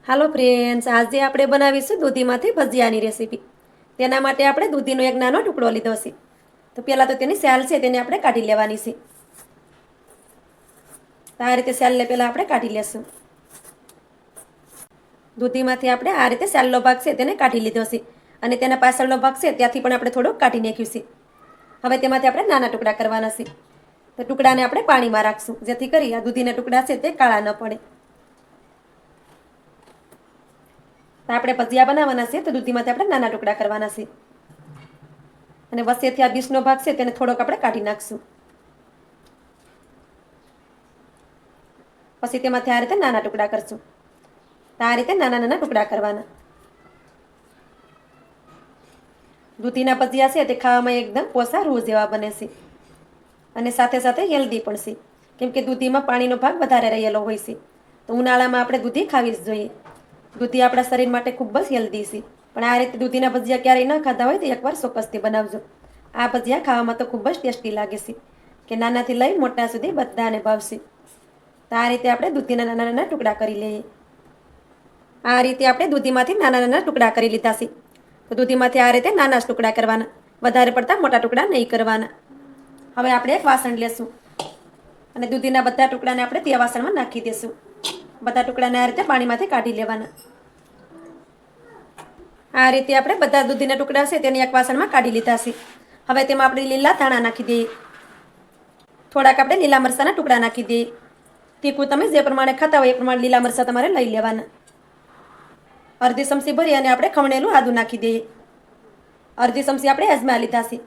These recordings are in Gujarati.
હાલો ફ્રેન્ડ્સ, આજે આપણે બનાવીશું દૂધીમાંથી ભજીયાની રેસીપી. તેના માટે આપણે દૂધીનો એક નાનો ટુકડો લીધો છે. તો પહેલાં તો તેની સ્યાલ છે તેને આપણે કાઢી લેવાની છે. તો આ રીતે સ્યાલને પહેલાં આપણે કાઢી લેશું. દૂધીમાંથી આપણે આ રીતે સ્યાલનો ભાગ છે તેને કાઢી લીધો છે, અને તેના પાછળનો ભાગ છે ત્યાંથી પણ આપણે થોડુંક કાઢી નાખ્યું છે. હવે તેમાંથી આપણે નાના ટુકડા કરવાના છે. તો ટુકડાને આપણે પાણીમાં રાખશું, જેથી કરી આ દૂધીના ટુકડા છે તે કાળા ન પડે. તો આપણે ભજીયા બનાવવાના છે, તો દૂધીમાંથી આપણે નાના ટુકડા કરવાના છે, અને વચ્ચેથી આ બીજનો ભાગ છે તેને થોડોક આપણે કાઢી નાખશું. પછી તેમાંથી આ રીતે નાના ટુકડા કરશું. તો આ રીતે નાના નાના ટુકડા કરવાના. દૂધીના ભજીયા છે તે ખાવામાં એકદમ પોસા રૂ જેવા બને છે, અને સાથે સાથે હેલ્ધી પણ છે, કેમ કે દૂધીમાં પાણીનો ભાગ વધારે રહેલો હોય છે. તો ઉનાળામાં આપણે દૂધી ખાવી જ જોઈએ. દૂધી આપણા શરીર માટે ખૂબ જ હેલ્ધી છે. પણ આ રીતે દૂધીના ભજીયા ક્યારેય ન ખાધા હોય તો એકવાર ચોક્કસથી બનાવજો. આ ભજીયા ખાવામાં તો ખૂબ જ ટેસ્ટી લાગે છે, કે નાનાથી લઈ મોટા સુધી બધાને ભાવશે. તો આ રીતે આપણે દૂધીના નાના નાના ટુકડા કરી લઈએ. આ રીતે આપણે દૂધીમાંથી નાના નાના ટુકડા કરી લીધા છે. તો દૂધીમાંથી આ રીતે નાના ટુકડા કરવાના, વધારે પડતા મોટા ટુકડા નહીં કરવાના. હવે આપણે એક વાસણ લેશું, અને દૂધીના બધા ટુકડાને આપણે તે વાસણમાં નાખી દઈશું. બધા ટુકડાને આ રીતે પાણીમાંથી કાઢી લેવાના. આ રીતે આપણે બધા દૂધીના ટુકડા છે તેને એક વાસણમાં કાઢી લીધા છે. હવે તેમાં આપણે લીલા ધાણા નાખી દઈએ. થોડાક આપણે લીલા મરચાંના ટુકડા નાખી દઈએ. તીખું તમે જે પ્રમાણે ખાતા હોય એ પ્રમાણે લીલા મરચાં તમારે લઈ લેવાના. અડધી ચમચી ભરી અને આપણે ખમણેલું આદું નાખી દઈએ. અડધી ચમચી આપણે અજમા લીધા છે,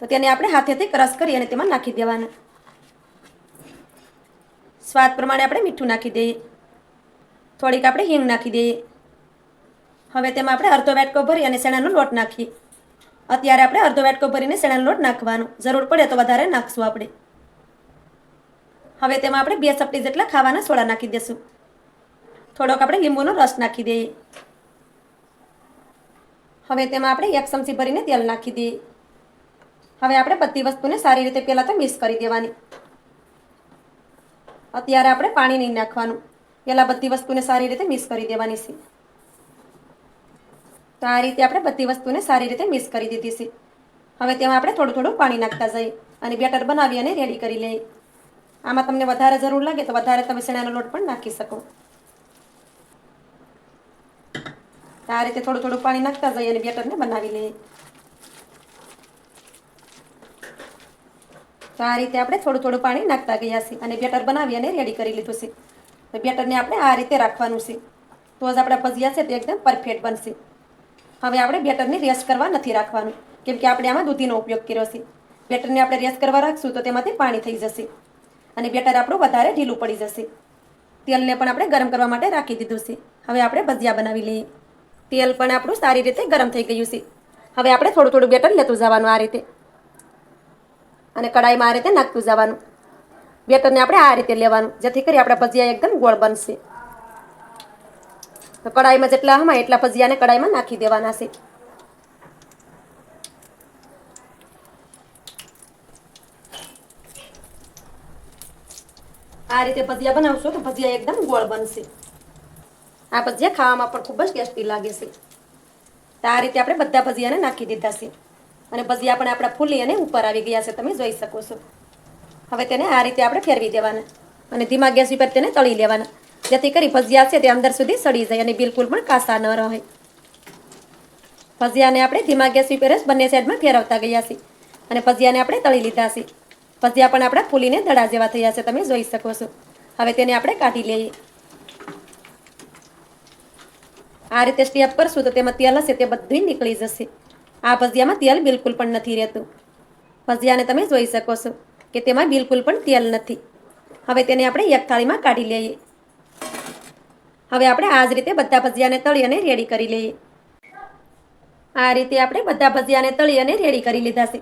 તો તેને આપણે હાથેથી ક્રશ કરી અને તેમાં નાખી દેવાના. સ્વાદ પ્રમાણે આપણે મીઠું નાખી દઈએ. થોડીક આપણે હિંગ નાખી દઈએ. હવે તેમાં આપણે અડધો વાટકો ભરી અને ચણાનો લોટ નાખીએ. અત્યારે આપણે અડધો વાટકો ભરીને ચણાનો લોટ નાખવાનો, જરૂર પડે તો વધારે નાખશું આપણે. હવે તેમાં આપણે 2 ચપટી જેટલા ખાવાના સોડા નાખી દઈશું. થોડોક આપણે લીંબુનો રસ નાખી દઈએ. હવે તેમાં આપણે 1 ચમચી ભરીને તેલ નાખી દઈએ. હવે આપણે બધી વસ્તુને સારી રીતે પહેલાં તો મિક્સ કરી દેવાની. અત્યારે આપણે પાણી નહીં નાખવાનું, પહેલાં બધી વસ્તુને સારી રીતે મિક્સ કરી દેવાની છે. તો આ રીતે આપણે બધી વસ્તુને સારી રીતે મિક્સ કરી દીધી છે. હવે તેમાં આપણે થોડું થોડું પાણી નાખતા જઈએ અને બેટર બનાવી અને રેડી કરી લઈએ. આમાં તમને વધારે જરૂર લાગે તો વધારે તમે ચણાનો લોટ પણ નાખી શકો. તો આ રીતે થોડું થોડું પાણી નાખતા જઈએ અને બેટરને બનાવી લઈએ. તો આ રીતે આપણે થોડું થોડું પાણી નાખતા ગયા છીએ અને બેટર બનાવી અને રેડી કરી લીધું છે. તો બેટરને આપણે આ રીતે રાખવાનું છે, તો જ આપણા ભજીયા છે તે એકદમ પરફેક્ટ બનશે. હવે આપણે બેટરને રેસ્ટ કરવા નથી રાખવાનું, કેમ કે આપણે આમાં દૂધીનો ઉપયોગ કર્યો છે. બેટરને આપણે રેસ્ટ કરવા રાખશું તો તેમાંથી પાણી થઈ જશે, અને બેટર આપણું વધારે ઢીલું પડી જશે. તેલને પણ આપણે ગરમ કરવા માટે રાખી દીધું છે. હવે આપણે ભજીયા બનાવી લઈએ. તેલ પણ આપણું સારી રીતે ગરમ થઈ ગયું છે. હવે આપણે થોડું થોડું બેટર લેતું જવાનું આ રીતે, અને કડાઈમાં આ રીતે નાખતું જવાનું. બેટરને આપણે આ રીતે લેવાનું, જેથી કરી આપણા ભજીયા એકદમ ગોળ બનશે. તો કડાઈમાં જેટલા હમાય એટલા ભજીયાને કડાઈમાં નાખી દેવાના છે. આ રીતે ભજીયા બનાવશો તો ભજીયા એકદમ ગોળ બનશે. આ ભજીયા ખાવામાં પણ ખૂબ જ ટેસ્ટી લાગે છે. તો આ રીતે આપણે બધા ભજીયાને નાખી દીધા છે, અને ભજીયા પણ આપણા ફૂલી અને ઉપર આવી ગયા છે, તમે જોઈ શકો છો. હવે તેને આ રીતે આપણે ફેરવી દેવાના અને ધીમા ગેસ ઉપર તેને તળી લેવાના, જેથી કરી ભજીયા છે તે અંદર સુધી સડી જાય અને બિલકુલ પણ કાચા ન રહે. ભજીયાને આપણે ધીમા ગેસ ઉપર જ બંને સાઈડમાં ફેરવતા ગયા છીએ, અને ભજીયાને આપણે તળી લીધા છે. ભજીયા પણ આપણા ફૂલીને દડા જેવા થયા છે, તમે જોઈ શકો છો. હવે તેને આપણે કાઢી લઈએ. આ રીતે સ્ટેપ કરશું તો તેમાં તેલ હશે તે બધું નીકળી જશે. આ ભજીયામાં તેલ બિલકુલ પણ નથી રહેતું. ભજીયાને તમે જોઈ શકો છો કે તેમાં બિલકુલ પણ તેલ નથી. હવે તેને આપણે એક થાળીમાં કાઢી લઈએ. હવે આપણે આ જ રીતે બધા ભજીયાને તળી અને રેડી કરી લઈએ. આ રીતે આપણે બધા ભજીયાને તળી અને રેડી કરી લીધા છે.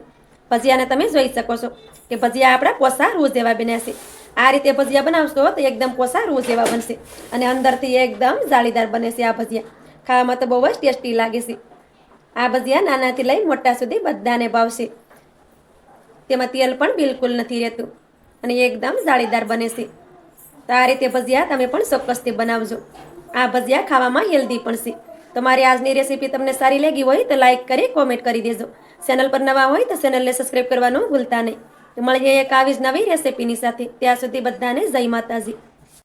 ભજીયાને તમે જોઈ શકો છો કે ભજીયા આપણા પોસા રૂ જેવા બન્યા છે. આ રીતે ભજીયા બનાવશો તો એકદમ પોસા રૂ જેવા બનશે, અને અંદરથી એકદમ જાળીદાર બને છે. આ ભજીયા ખાવામાં તો બહુ જ ટેસ્ટી લાગે છે. આ ભજીયા નાનાથી લઈ મોટા સુધી બધાને ભાવશે. તેમાં તેલ પણ બિલકુલ નથી રહેતું, અને એકદમ જાળીદાર બને છે. તો આ રીતે ભજીયા તમે પણ ચોક્કસથી બનાવજો. આ ભજીયા ખાવામાં હેલ્ધી પણ છે. તો મારી આજની રેસીપી તમને સારી લાગી હોય તો લાઇક કરી કોમેન્ટ કરી દેજો. ચેનલ પર નવા હોય તો ચેનલને સબસ્ક્રાઈબ કરવાનું ભૂલતા નહીં. મળીએ એક આવી જ નવી રેસીપીની સાથે. ત્યાં સુધી બધાને જય માતાજી.